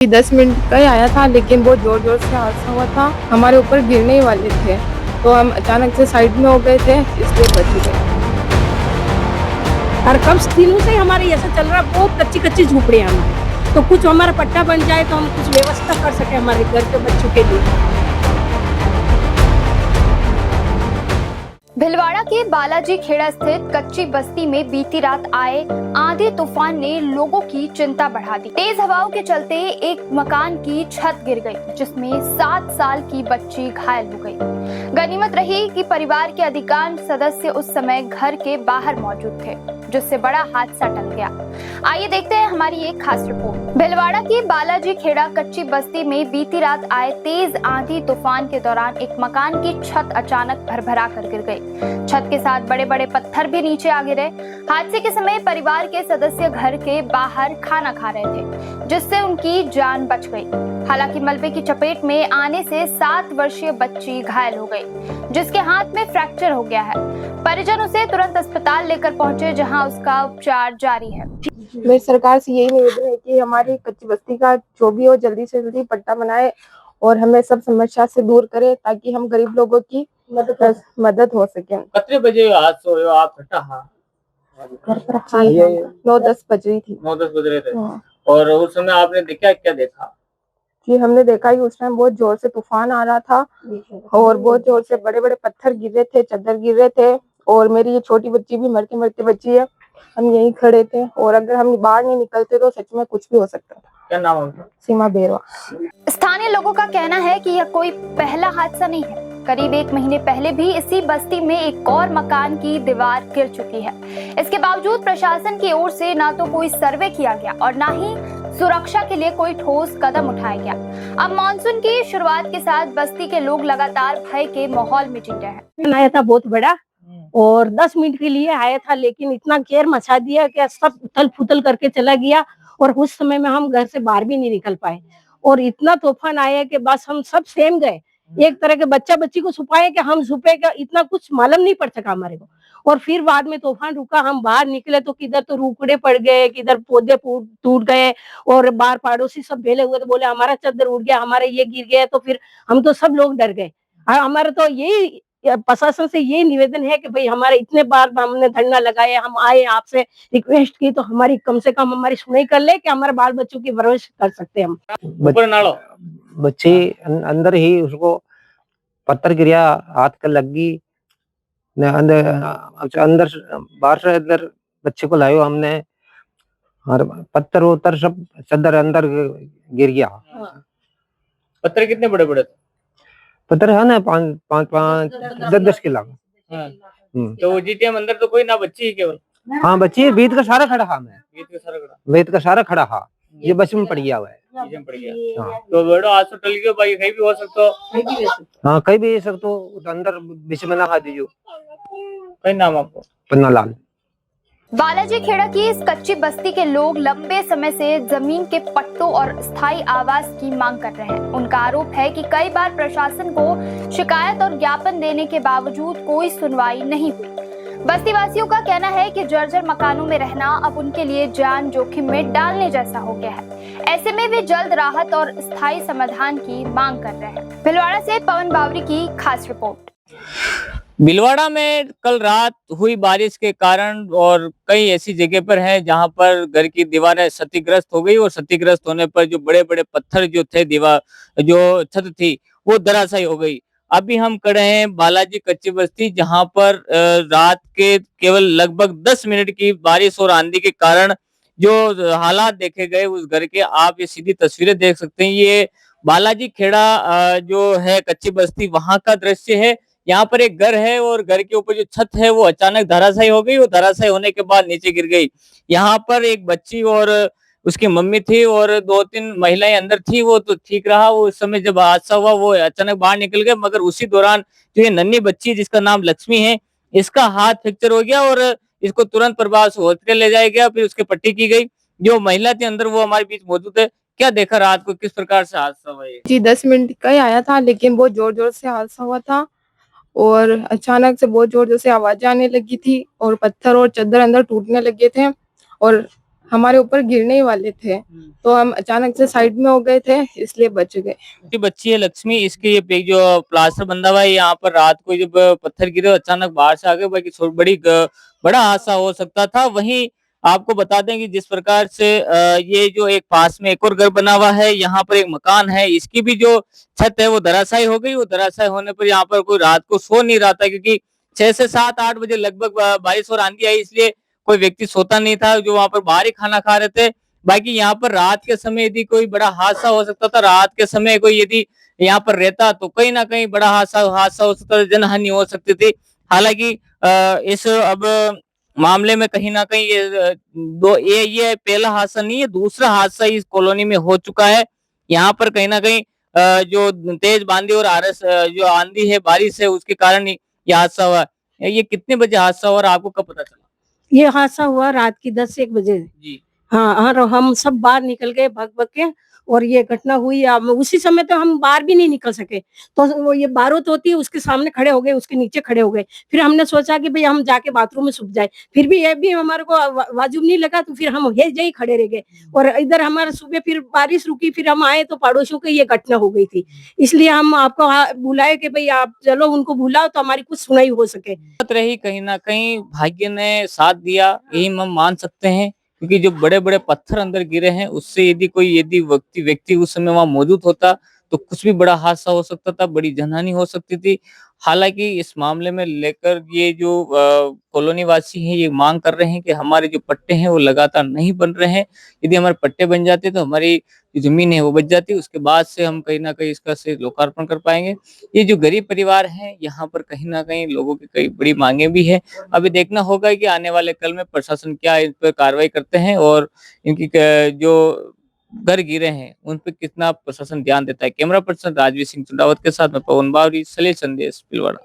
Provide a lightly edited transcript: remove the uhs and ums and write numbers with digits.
10 minute का ही आया था, लेकिन बहुत जोर जोर से हादसा हुआ था। हमारे ऊपर गिरने ही वाले थे, तो हम अचानक से साइड में हो गए थे, इसलिए बच गए। और कब दिनों से हमारे ऐसा चल रहा, बहुत कच्ची कच्ची झोपड़ियां हमारी, तो कुछ हमारा पट्टा बन जाए तो हम कुछ व्यवस्था कर सके हमारे घर के बच्चों के लिए। भिलवाड़ा के बालाजी खेड़ा स्थित कच्ची बस्ती में बीती रात आए आंधी तूफान ने लोगों की चिंता बढ़ा दी। तेज हवाओं के चलते एक मकान की छत गिर गई, जिसमें 7 साल की बच्ची घायल हो गई। गनीमत रही कि परिवार के अधिकांश सदस्य उस समय घर के बाहर मौजूद थे, जिससे बड़ा हादसा टल गया। आइए देखते हैं हमारी एक खास रिपोर्ट। भिलवाड़ा की बालाजी खेड़ा कच्ची बस्ती में बीती रात आए तेज आंधी तूफान के दौरान एक मकान की छत अचानक भरभरा कर गिर गई। छत के साथ बड़े बड़े पत्थर भी नीचे आ गिरे। हादसे के समय परिवार के सदस्य घर के बाहर खाना खा रहे थे, जिससे उनकी जान बच गई। हालांकि मलबे की चपेट में आने से 7 वर्षीय बच्ची घायल हो गई, जिसके हाथ में फ्रैक्चर हो गया है। परिजन उसे तुरंत अस्पताल लेकर पहुंचे, जहां उसका उपचार जारी है। मेरी सरकार से यही निवेदन है कि हमारी कच्ची बस्ती का जो भी हो जल्दी से जल्दी पट्टा बनाए और हमें सब समस्या से दूर करे, ताकि हम गरीब लोगों की मदद हो सके। कितने बजे आज सोए हो आप? हाँ 9-10 बज रही थी। 9-10 बज रहे थे। और उस समय आपने देखा, क्या देखा? जी, हमने देखा कि उस टाइम बहुत जोर से तूफान आ रहा था और बहुत जोर से बड़े बड़े पत्थर गिर रहे थे, चादर गिर रहे थे, और मेरी ये छोटी बच्ची भी मरते मरते बची है। हम यहीं खड़े थे, और अगर हम बाहर नहीं निकलते तो सच में कुछ भी हो सकता था। क्या नाम है उनका? सीमा बेरवा। स्थानीय लोगों का कहना है कि यह कोई पहला हादसा नहीं है। करीब 1 महीने पहले भी इसी बस्ती में एक और मकान की दीवार गिर चुकी है। इसके बावजूद प्रशासन की ओर से ना तो कोई सर्वे किया गया और ना ही सुरक्षा के लिए कोई ठोस कदम उठाया गया। अब मानसून की शुरुआत के साथ बस्ती के लोग लगातार भय के माहौल में जी रहे हैं। आया था बहुत बड़ा, और 10 मिनट के लिए आया था, लेकिन इतना कहर मचा दिया कि सब उथल फुथल करके चला गया, और उस समय में हम घर से बाहर भी नहीं निकल पाए। और इतना तूफान आया कि बस हम सब सेम गए। एक तरह के बच्चा बच्ची को छुपाए कि हम छुपे, का इतना कुछ मालूम नहीं पड़ सका हमारे को। और फिर बाद में तूफान रुका, हम बाहर निकले तो किधर तो रुकड़े पड़ गए, किधर पौधे टूट गए, और बाहर पड़ोसी सब भेले हुए तो बोले हमारा चादर उड़ गया, हमारे ये गिर गया। तो फिर हम तो सब लोग डर गए। हमारा तो यही प्रशासन से यही निवेदन है कि भाई हमारे इतने बार हमने धरना लगाए, हम आए, आपसे रिक्वेस्ट की, तो हमारी कम से कम हमारी सुनाई कर ले कि हमारे बाल बच्चों की परवरिश कर सकते हैं हम। ऊपर नालो बच्चे अंदर ही, उसको पत्थर गिरा, हाथ का लग गई अंदर। अंदर बाहर से अंदर बच्चे को लायो हमने, और पत्थर उतर सब चादर अंदर गिर गया। पत्थर कितने बड़े बड़े थे? पत्थर है ना 5 10 किलो। तो जीटीएम अंदर तो कोई ना, बच्ची ही केवल? हाँ बच्ची, बीत का सारा खड़ा हाँ, मैं बीत का सारा खड़ा हाँ, ये बस में पड़ गया हुआ है। पड़ गया। हाँ। तो बेड़ो आज तो टल गयो भाई, कहीं भी हो सकता हो। हाँ कहीं भी सकते हो, अंदर बीच में ना खा दीजिए। कई नाम आपको? पन्ना लाल। बालाजी खेड़ा की इस कच्ची बस्ती के लोग लंबे समय से जमीन के पट्टों और स्थायी आवास की मांग कर रहे हैं। उनका आरोप है कि कई बार प्रशासन को शिकायत और ज्ञापन देने के बावजूद कोई सुनवाई नहीं हुई। बस्ती वासियों का कहना है कि जर्जर मकानों में रहना अब उनके लिए जान जोखिम में डालने जैसा हो गया है। ऐसे में वे जल्द राहत और स्थायी समाधान की मांग कर रहे हैं। भिलवाड़ा से पवन बावरी की खास रिपोर्ट। भिलवाड़ा में कल रात हुई बारिश के कारण और कई ऐसी जगह पर है जहां पर घर की दीवारें क्षतिग्रस्त हो गई, और क्षतिग्रस्त होने पर जो बड़े बड़े पत्थर जो थे, दीवार जो छत थी, वो धराशायी हो गई। अभी हम खड़े हैं बालाजी कच्ची बस्ती, जहां पर रात के केवल लगभग 10 मिनट की बारिश और आंधी के कारण जो हालात देखे गए उस घर के, आप ये सीधी तस्वीरें देख सकते हैं। ये बालाजी खेड़ा जो है कच्ची बस्ती, वहां का दृश्य है। यहाँ पर एक घर है और घर के ऊपर जो छत है वो अचानक धराशायी हो गई, और धराशायी होने के बाद नीचे गिर गई। यहाँ पर एक बच्ची और उसकी मम्मी थी और 2-3 महिलाएं अंदर थी, वो तो ठीक रहा। वो उस समय जब हादसा हुआ वो अचानक बाहर निकल गए, मगर उसी दौरान जो ये नन्ही बच्ची जिसका नाम लक्ष्मी है, इसका हाथ फ्रैक्चर हो गया और इसको तुरंत प्रभाव से हॉस्पिटल ले जाया गया, फिर उसके पट्टी की गई। जो महिला थी अंदर वो हमारे बीच मौजूद है। क्या देखा रात को, किस प्रकार से हादसा हुआ? जी, 10 मिनट का ही आया था, लेकिन बहुत जोर जोर से हादसा हुआ था, और अचानक से बहुत जोर जोर से आवाजें आने लगी थी, और पत्थर और चादर अंदर टूटने लगे थे, और हमारे ऊपर गिरने ही वाले थे, तो हम अचानक से साइड में हो गए थे, इसलिए बच गए। छोटी बच्ची है लक्ष्मी, इसके ये पे जो प्लास्टर बंधा हुआ है, यहाँ पर रात को जब पत्थर गिरे अचानक बाहर से आ गए, बाकी बड़ा हादसा हो सकता था। वहीं आपको बता दें कि जिस प्रकार से ये जो एक पास में एक और घर बना हुआ है, यहाँ पर एक मकान है, इसकी भी जो छत है वो धराशायी हो गई। वो धराशायी होने पर यहाँ पर कोई रात को सो नहीं रहा था, क्योंकि 6 से 7-8 बजे लगभग बारिश और आंधी आई, इसलिए कोई व्यक्ति सोता नहीं था, जो वहां पर बाहर ही खाना खा रहे थे। बाकी यहाँ पर रात के समय यदि कोई बड़ा हादसा हो सकता था, रात के समय कोई यदि यहाँ पर रहता तो कहीं ना कहीं बड़ा हादसा हादसा हो सकता था, जनहानि हो सकती थी। हालांकि इस अब मामले में कहीं ना कहीं ये पहला हादसा नहीं है, दूसरा हादसा इस कॉलोनी में हो चुका है। यहाँ पर कहीं ना कहीं जो तेज बांधी और जो आंधी है, बारिश है, उसके कारण ही ये हादसा हुआ। ये कितने बजे हादसा हुआ और आपको कब पता चला? ये हादसा हुआ रात की 10-1 बजे। जी। हाँ, और हम सब बाहर निकल गए भाग-भाग के, और ये घटना हुई। उसी समय तो हम बाहर भी नहीं निकल सके। तो वो ये बारूद होती है, उसके सामने खड़े हो गए, उसके नीचे खड़े हो गए। फिर हमने सोचा कि भई हम जाके बाथरूम में छुप जाए। फिर भी ये भी हमारे को वाजिब नहीं लगा, तो फिर हम यहीं ही खड़े रह गए। और इधर हमारा सुबह फिर बारिश रुकी, फिर हम आए तो पड़ोसियों की ये घटना हो गई थी। इसलिए हम आपको बुलाए कि भई आप चलो उनको बुलाओ तो हमारी कुछ सुनाई हो सके। रही कहीं ना कहीं भाग्य ने साथ दिया, यही हम मान सकते हैं, क्योंकि जो बड़े-बड़े पत्थर अंदर गिरे हैं, उससे यदि व्यक्ति उस समय वहां मौजूद होता तो कुछ भी बड़ा हादसा हो सकता था, बड़ी जनहानि हो सकती थी। हालांकि इस मामले में लेकर ये जो कॉलोनी वासी हैं, ये मांग कर रहे हैं कि हमारे जो पट्टे हैं वो लगातार नहीं बन रहे हैं। यदि हमारे पट्टे बन जाते तो हमारी जो जमीन है वो बच जाती, उसके बाद से हम कहीं ना कहीं इसका से लोकार्पण कर पाएंगे। ये जो गरीब परिवार हैं, यहाँ पर कहीं न कहीं लोगों की कई बड़ी माँगे भी हैं। अभी देखना होगा कि आने वाले कल में प्रशासन क्या इन पे कार्रवाई करते हैं, और इनकी जो घर गिरे हैं, उन पे कितना प्रशासन ध्यान देता है। कैमरा पर्सन राजवीर सिंह चंदावत के साथ मैं पवन बावरी, सलील संदेश, भीलवाड़ा।